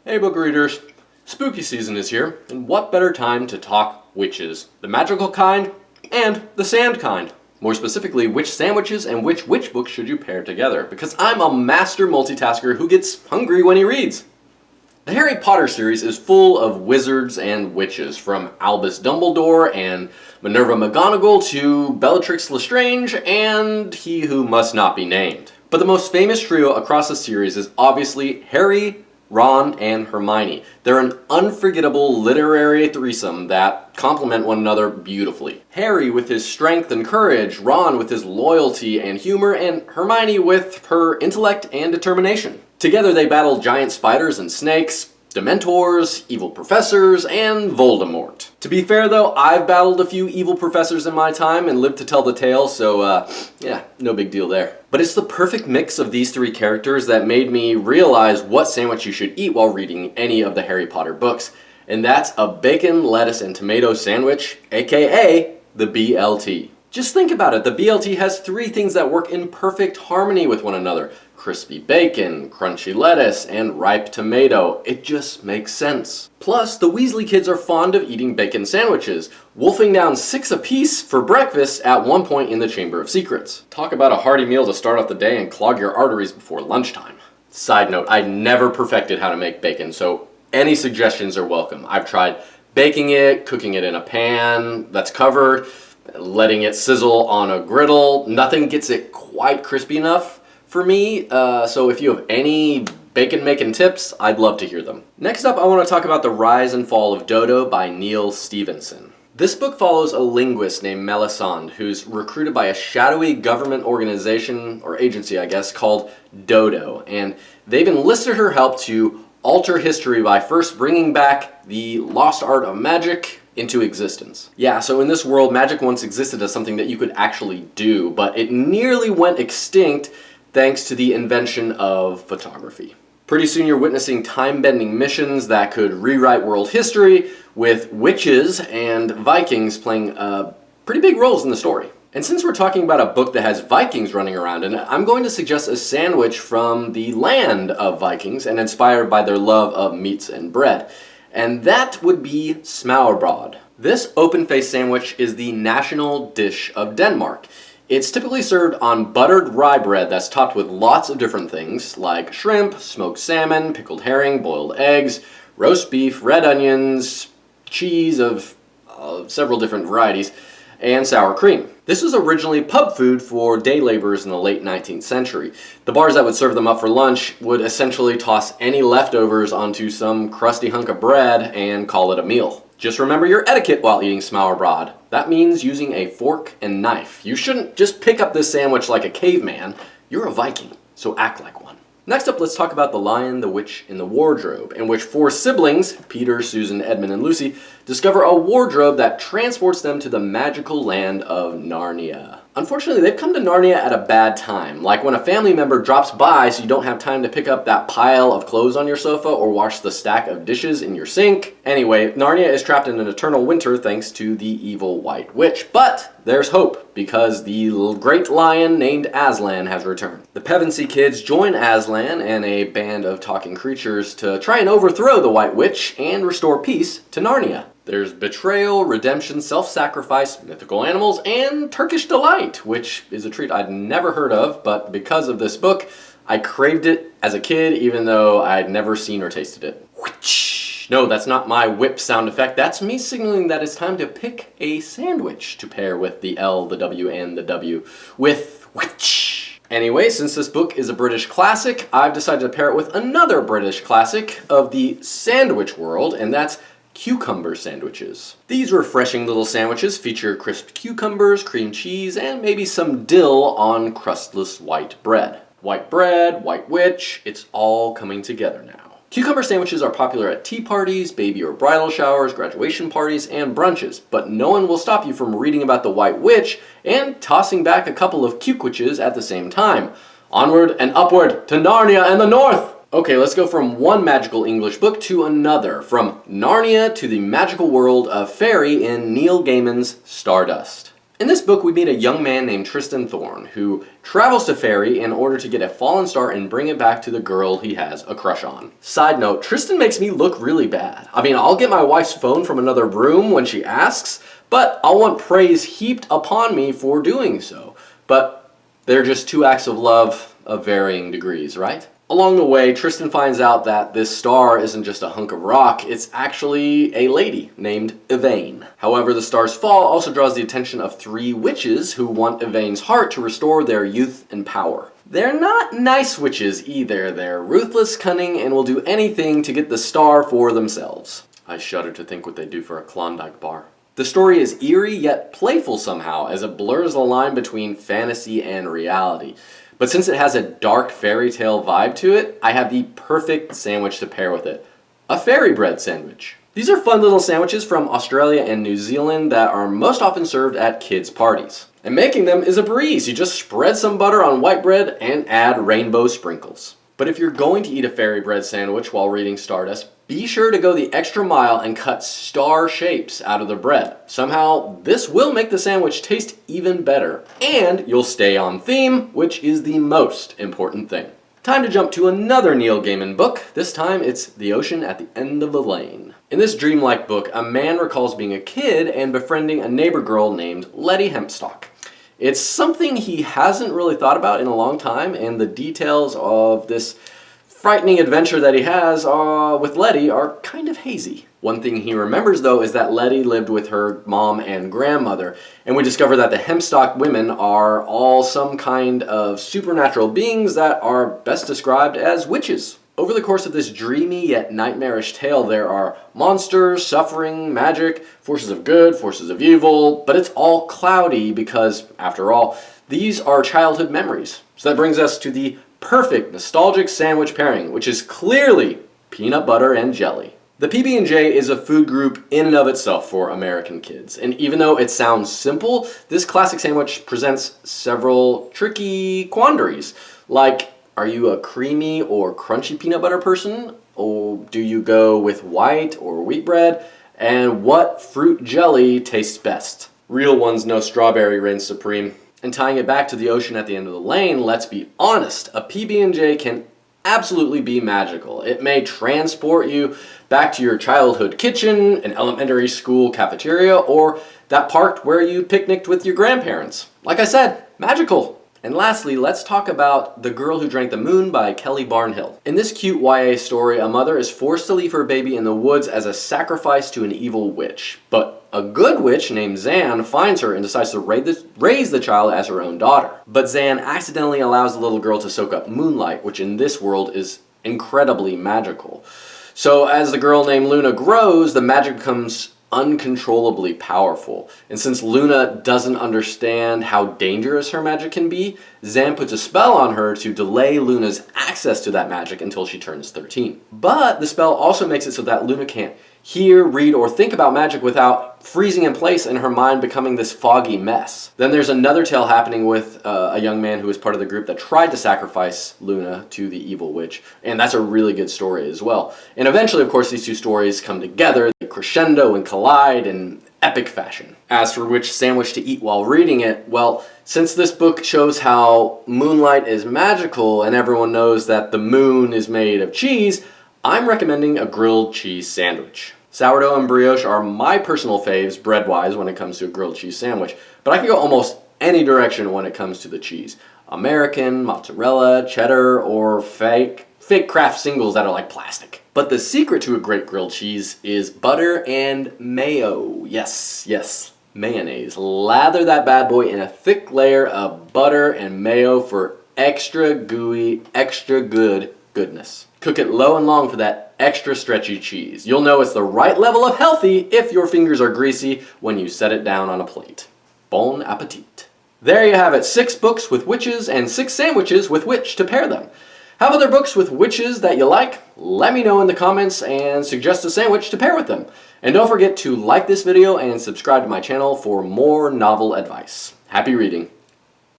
Hey book readers, spooky season is here, and what better time to talk witches? The magical kind and the sand kind. More specifically, which sandwiches and which witch books should you pair together? Because I'm a master multitasker who gets hungry when he reads. The Harry Potter series is full of wizards and witches, from Albus Dumbledore and Minerva McGonagall to Bellatrix Lestrange and he who must not be named. But the most famous trio across the series is obviously Harry, Ron, and Hermione. They're an unforgettable literary threesome that complement one another beautifully. Harry with his strength and courage, Ron with his loyalty and humor, and Hermione with her intellect and determination. Together they battle giant spiders and snakes, Dementors, evil professors, and Voldemort. To be fair though, I've battled a few evil professors in my time and lived to tell the tale, so yeah, no big deal there. But it's the perfect mix of these three characters that made me realize what sandwich you should eat while reading any of the Harry Potter books. And that's a bacon, lettuce, and tomato sandwich, aka the BLT. Just think about it, the BLT has three things that work in perfect harmony with one another. Crispy bacon, crunchy lettuce, and ripe tomato. It just makes sense. Plus, the Weasley kids are fond of eating bacon sandwiches, wolfing down 6 apiece for breakfast at one point in the Chamber of Secrets. Talk about a hearty meal to start off the day and clog your arteries before lunchtime. Side note, I never perfected how to make bacon, so any suggestions are welcome. I've tried baking it, cooking it in a pan that's covered, letting it sizzle on a griddle. Nothing gets it quite crispy enough for me, so if you have any bacon making tips, I'd love to hear them. Next up, I want to talk about The Rise and Fall of Dodo by Neil Stevenson. This book follows a linguist named Melisande who's recruited by a shadowy government organization, or agency I guess, called Dodo, and they've enlisted her help to alter history by first bringing back the lost art of magic into existence. Yeah, so in this world, magic once existed as something that you could actually do, but it nearly went extinct thanks to the invention of photography. Pretty soon you're witnessing time-bending missions that could rewrite world history, with witches and Vikings playing pretty big roles in the story. And since we're talking about a book that has Vikings running around in it, I'm going to suggest a sandwich from the land of Vikings and inspired by their love of meats and bread. And that would be smørrebrød. This open-faced sandwich is the national dish of Denmark. It's typically served on buttered rye bread that's topped with lots of different things like shrimp, smoked salmon, pickled herring, boiled eggs, roast beef, red onions, cheese of several different varieties, and sour cream. This was originally pub food for day laborers in the late 19th century. The bars that would serve them up for lunch would essentially toss any leftovers onto some crusty hunk of bread and call it a meal. Just remember your etiquette while eating smørrebrød. That means using a fork and knife. You shouldn't just pick up this sandwich like a caveman. You're a Viking, so act like one. Next up, let's talk about The Lion, the Witch, and the Wardrobe, in which 4 siblings, Peter, Susan, Edmund, and Lucy, discover a wardrobe that transports them to the magical land of Narnia. Unfortunately, they've come to Narnia at a bad time, like when a family member drops by so you don't have time to pick up that pile of clothes on your sofa or wash the stack of dishes in your sink. Anyway, Narnia is trapped in an eternal winter thanks to the evil White Witch. But there's hope, because the great lion named Aslan has returned. The Pevensey kids join Aslan and a band of talking creatures to try and overthrow the White Witch and restore peace to Narnia. There's betrayal, redemption, self-sacrifice, mythical animals, and Turkish delight, which is a treat I'd never heard of, but because of this book, I craved it as a kid even though I'd never seen or tasted it. Witch. No, that's not my whip sound effect. That's me signaling that it's time to pick a sandwich to pair with the L, the W, and the W with witch. Anyway, since this book is a British classic, I've decided to pair it with another British classic of the sandwich world, and that's cucumber sandwiches. These refreshing little sandwiches feature crisped cucumbers, cream cheese, and maybe some dill on crustless white bread. White bread, white witch, it's all coming together now. Cucumber sandwiches are popular at tea parties, baby or bridal showers, graduation parties, and brunches, but no one will stop you from reading about the White Witch and tossing back a couple of cucwitches at the same time. Onward and upward to Narnia and the North! Okay, let's go from one magical English book to another, from Narnia to the magical world of fairy in Neil Gaiman's Stardust. In this book, we meet a young man named Tristan Thorne, who travels to Fairy in order to get a fallen star and bring it back to the girl he has a crush on. Side note, Tristan makes me look really bad. I mean, I'll get my wife's phone from another room when she asks, but I'll want praise heaped upon me for doing so. But they're just two acts of love of varying degrees, right? Along the way, Tristan finds out that this star isn't just a hunk of rock, it's actually a lady named Yvain. However, the star's fall also draws the attention of 3 witches who want Yvain's heart to restore their youth and power. They're not nice witches either. They're ruthless, cunning, and will do anything to get the star for themselves. I shudder to think what they'd do for a Klondike bar. The story is eerie yet playful somehow, as it blurs the line between fantasy and reality. But since it has a dark fairy tale vibe to it, I have the perfect sandwich to pair with it. A fairy bread sandwich. These are fun little sandwiches from Australia and New Zealand that are most often served at kids' parties. And making them is a breeze. You just spread some butter on white bread and add rainbow sprinkles. But if you're going to eat a fairy bread sandwich while reading Stardust, be sure to go the extra mile and cut star shapes out of the bread. Somehow, this will make the sandwich taste even better. And you'll stay on theme, which is the most important thing. Time to jump to another Neil Gaiman book. This time it's The Ocean at the End of the Lane. In this dreamlike book, a man recalls being a kid and befriending a neighbor girl named Letty Hempstock. It's something he hasn't really thought about in a long time, and the details of this frightening adventure that he has with Letty are kind of hazy. One thing he remembers, though, is that Letty lived with her mom and grandmother, and we discover that the Hempstock women are all some kind of supernatural beings that are best described as witches. Over the course of this dreamy yet nightmarish tale, there are monsters, suffering, magic, forces of good, forces of evil, but it's all cloudy because, after all, these are childhood memories. So that brings us to the perfect nostalgic sandwich pairing, which is clearly peanut butter and jelly. The PB&J is a food group in and of itself for American kids, and even though it sounds simple, this classic sandwich presents several tricky quandaries, like, are you a creamy or crunchy peanut butter person? Or do you go with white or wheat bread? And what fruit jelly tastes best? Real ones know strawberry reigns supreme. And tying it back to The Ocean at the End of the Lane, let's be honest, a PB&J can absolutely be magical. It may transport you back to your childhood kitchen, an elementary school cafeteria, or that park where you picnicked with your grandparents. Like I said, magical. And lastly, let's talk about The Girl Who Drank the Moon by Kelly Barnhill. In this cute YA story, a mother is forced to leave her baby in the woods as a sacrifice to an evil witch. But a good witch named Zan finds her and decides to raise the child as her own daughter. But Zan accidentally allows the little girl to soak up moonlight, which in this world is incredibly magical. So as the girl named Luna grows, the magic becomes uncontrollably powerful. And since Luna doesn't understand how dangerous her magic can be, Zan puts a spell on her to delay Luna's access to that magic until she turns 13. But the spell also makes it so that Luna can't hear, read, or think about magic without freezing in place and her mind becoming this foggy mess. Then there's another tale happening with a young man who was part of the group that tried to sacrifice Luna to the evil witch, and that's a really good story as well. And eventually, of course, these two stories come together, they crescendo and collide in epic fashion. As for which sandwich to eat while reading it, well, since this book shows how moonlight is magical and everyone knows that the moon is made of cheese, I'm recommending a grilled cheese sandwich. Sourdough and brioche are my personal faves bread-wise when it comes to a grilled cheese sandwich, but I can go almost any direction when it comes to the cheese. American, mozzarella, cheddar, or fake Kraft singles that are like plastic. But the secret to a great grilled cheese is butter and mayo. Yes, mayonnaise. Lather that bad boy in a thick layer of butter and mayo for extra gooey, extra good goodness. Cook it low and long for that extra stretchy cheese. You'll know it's the right level of healthy if your fingers are greasy when you set it down on a plate. Bon appetit. There you have it, 6 books with witches and 6 sandwiches with which to pair them. Have other books with witches that you like? Let me know in the comments and suggest a sandwich to pair with them. And don't forget to like this video and subscribe to my channel for more novel advice. Happy reading.